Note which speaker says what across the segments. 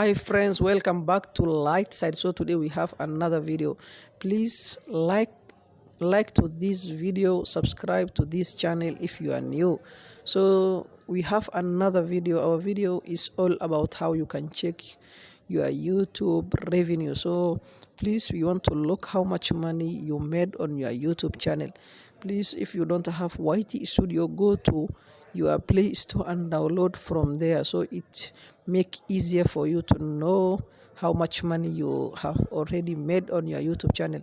Speaker 1: Hi friends, welcome back to Light Side. So today we have another video. Please like to this video, subscribe to this channel if you are new. So we have another video. Our video is all about how you can check your YouTube revenue. So please, we want to look how much money you made on your YouTube channel. Please, if you don't have YT Studio, go to your Play Store and download from there, so it make easier for you to know how much money you have already made on your YouTube channel.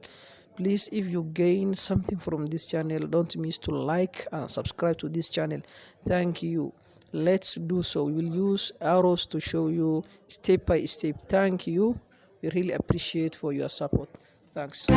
Speaker 1: Please, if you gain something from this channel, don't miss to like and subscribe to this channel. Thank you. Let's do so. We will use arrows to show you step by step. Thank you. We really appreciate for your support. Thanks.